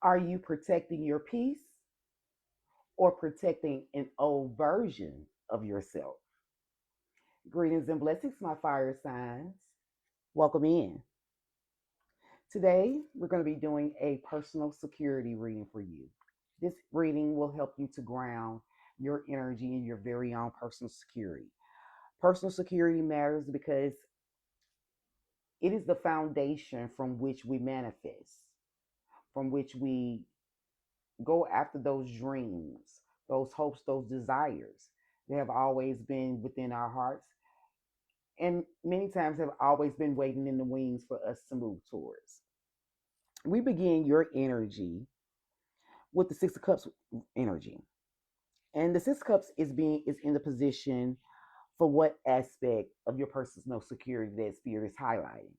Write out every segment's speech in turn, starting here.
Are you protecting your peace or protecting an old version of yourself? Greetings and blessings, my fire signs. Welcome in. Today, we're going to be doing a personal security reading for you. This reading will help you to ground your energy in your very own personal security. Personal security matters because it is the foundation from which we manifest, from which we go after those dreams, those hopes, those desires. They have always been within our hearts and many times have always been waiting in the wings for us to move towards. We begin your energy with the Six of Cups energy. And the Six of Cups is in the position for what aspect of your personal security that spirit is highlighting.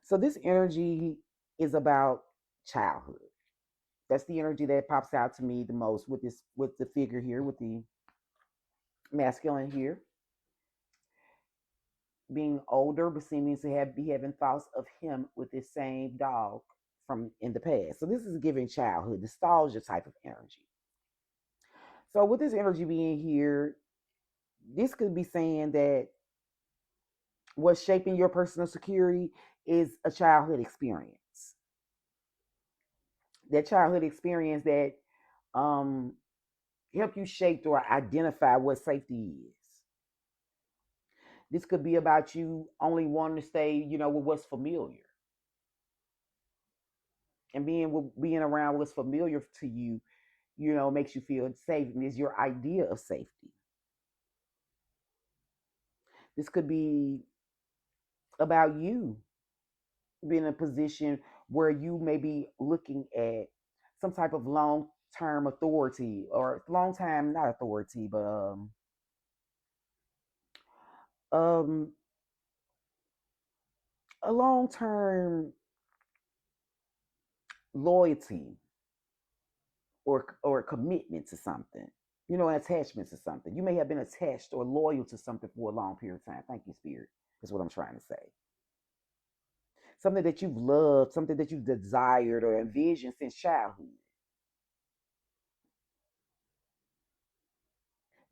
So this energy is about childhood. That's the energy that pops out to me the most with the figure here, with the masculine here, being older but seeming to be having thoughts of him with this same dog from in the past. So this is giving childhood, nostalgia type of energy. So with this energy being here, this could be saying that what's shaping your personal security is a childhood experience. That childhood experience that um help you shape or identify what safety is. This could be about you only wanting to stay, with what's familiar. And being around what's familiar to you, makes you feel safe and is your idea of safety. This could be about you being in a position where you may be looking at some type of long term authority or long time not authority, but um a long term loyalty or commitment to something. Attachment to something. You may have been attached or loyal to something for a long period of time. Thank you, Spirit. That's what I'm trying to say. Something that you've loved, something that you've desired or envisioned since childhood.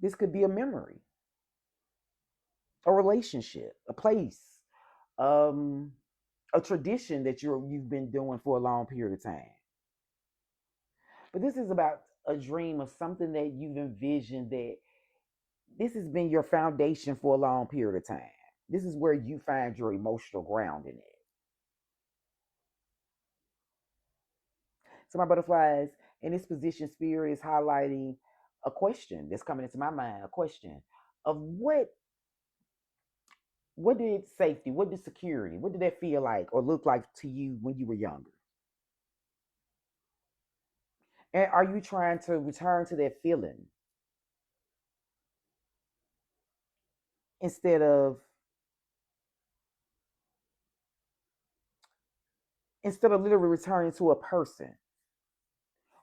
This could be a memory, a relationship, a place, um, a tradition that you've been doing for a long period of time. But this is about a dream of something that you've envisioned that this has been your foundation for a long period of time. This is where you find your emotional grounding at. So my butterflies, in this position, spirit is highlighting a question that's coming into my mind, a question of what did safety, what did security, what did that feel like or look like to you when you were younger? And are you trying to return to that feeling instead of literally returning to a person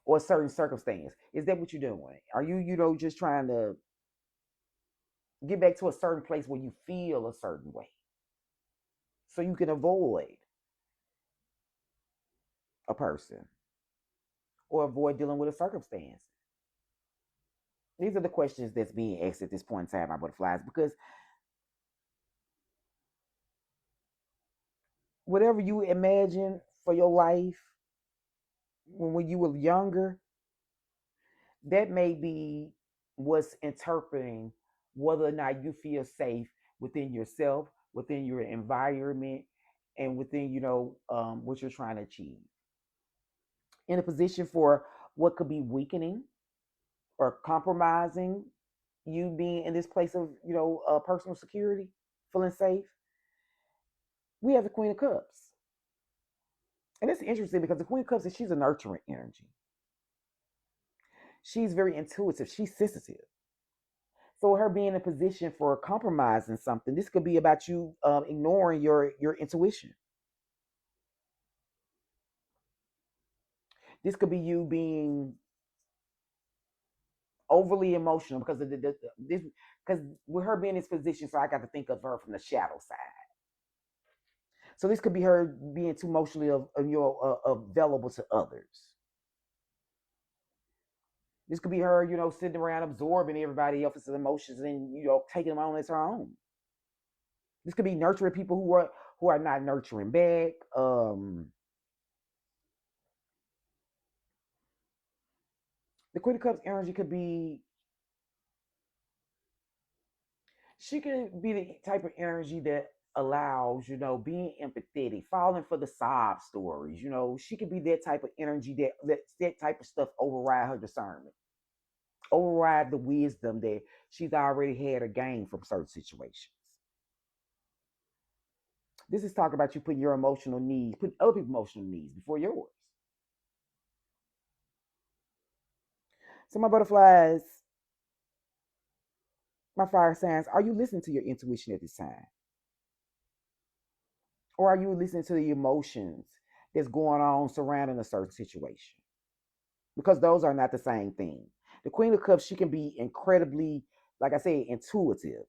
or a certain circumstance? Is that what you're doing? Are you, just trying to get back to a certain place where you feel a certain way so you can avoid a person or avoid dealing with a circumstance? These are the questions that's being asked at this point in time, my butterflies, because whatever you imagine for your life when you were younger, that may be what's interpreting whether or not you feel safe within yourself, within your environment, and within what you're trying to achieve. In a position for what could be weakening or compromising you being in this place of personal security, feeling safe, we have the Queen of Cups. And it's interesting because the Queen of Cups is she's a nurturing energy. She's very intuitive. She's sensitive. So her being in a position for compromising something, this could be about you ignoring your intuition. This could be you being overly emotional because of this. Because with her being in this position, so I got to think of her from the shadow side. So this could be her being too emotionally available to others. This could be her, sitting around absorbing everybody else's emotions and taking them on as her own. This could be nurturing people who are not nurturing back. The Queen of Cups energy could be, she could be the type of energy that allows, being empathetic, falling for the sob stories. She could be that type of energy that type of stuff override her discernment, override the wisdom that she's already had or gained from certain situations. This is talking about you putting your emotional needs, putting other people's emotional needs before yours. So, my butterflies, my fire signs, are you listening to your intuition at this time? Or are you listening to the emotions that's going on surrounding a certain situation? Because those are not the same thing. The Queen of Cups, she can be incredibly, like I said, intuitive.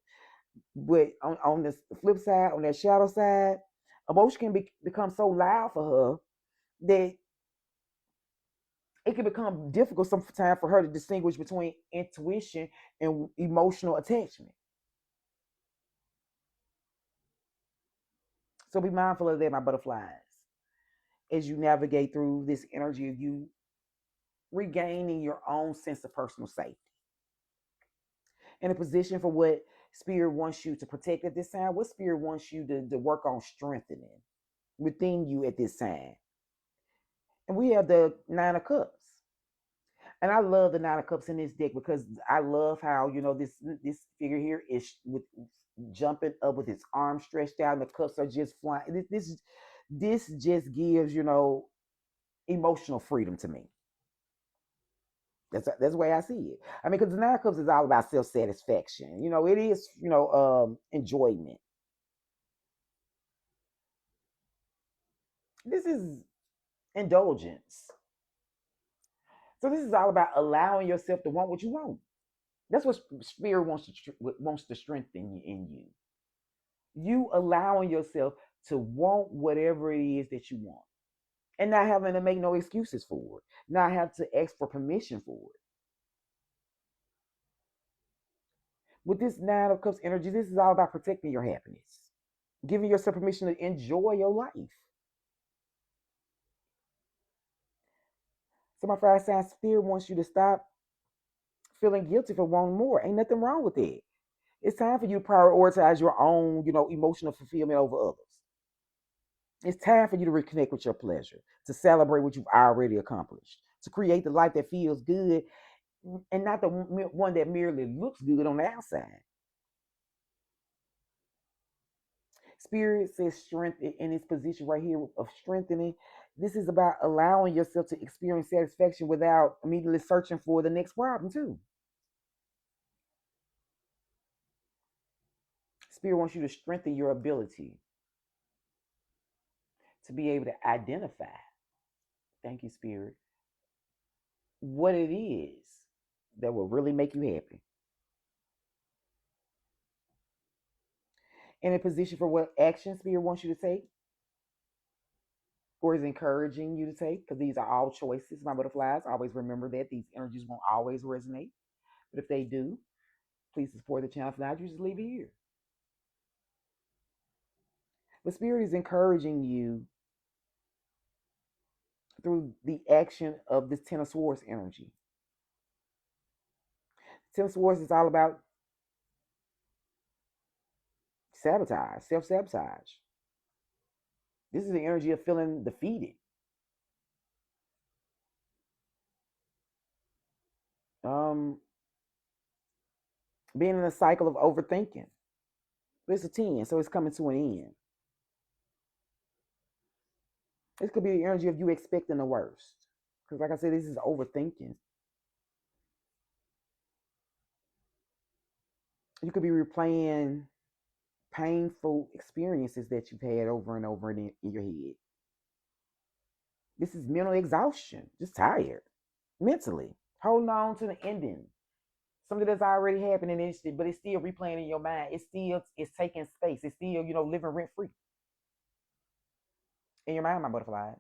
But on this flip side, on that shadow side, emotion can become so loud for her that it can become difficult sometimes for her to distinguish between intuition and emotional attachment. So be mindful of that, my butterflies, as you navigate through this energy of you regaining your own sense of personal safety. In a position for what spirit wants you to protect at this time, what spirit wants you to work on strengthening within you at this time. And we have the Nine of Cups. And I love the Nine of Cups in this deck because I love how, this figure here is with jumping up with his arms stretched out and the cups are just flying. This just gives, emotional freedom to me. That's the way I see it. I mean, because the Nine of Cups is all about self satisfaction. It is, enjoyment. This is indulgence. So this is all about allowing yourself to want what you want. That's what spirit wants to strengthen in you. You allowing yourself to want whatever it is that you want, and not having to make no excuses for it, not have to ask for permission for it. With this Nine of Cups energy, this is all about protecting your happiness, giving yourself permission to enjoy your life. So my fire sign spirit wants you to stop feeling guilty for wanting more. Ain't nothing wrong with it. It's time for you to prioritize your own, emotional fulfillment over others. It's time for you to reconnect with your pleasure, to celebrate what you've already accomplished, to create the life that feels good and not the one that merely looks good on the outside. Spirit says strength in its position right here of strengthening. This is about allowing yourself to experience satisfaction without immediately searching for the next problem, too. Spirit wants you to strengthen your ability to be able to identify, thank you, Spirit, what it is that will really make you happy. In a position for what action Spirit wants you to take or is encouraging you to take, because these are all choices, my butterflies. Always remember that these energies won't always resonate. But if they do, please support the channel. If not, you just leave it here. But Spirit is encouraging you through the action of this Ten of Swords energy. Ten of Swords is all about sabotage, self sabotage. This is the energy of feeling defeated. Um, Being in a cycle of overthinking. But it's a 10, so it's coming to an end. This could be the energy of you expecting the worst. Because, like I said, this is overthinking. You could be replaying painful experiences that you've had over and over in your head. This is mental exhaustion, just tired mentally, holding on to the ending. Something that's already happening, but it's still replaying in your mind. It's taking space. It's still living rent free in your mind, my butterflies.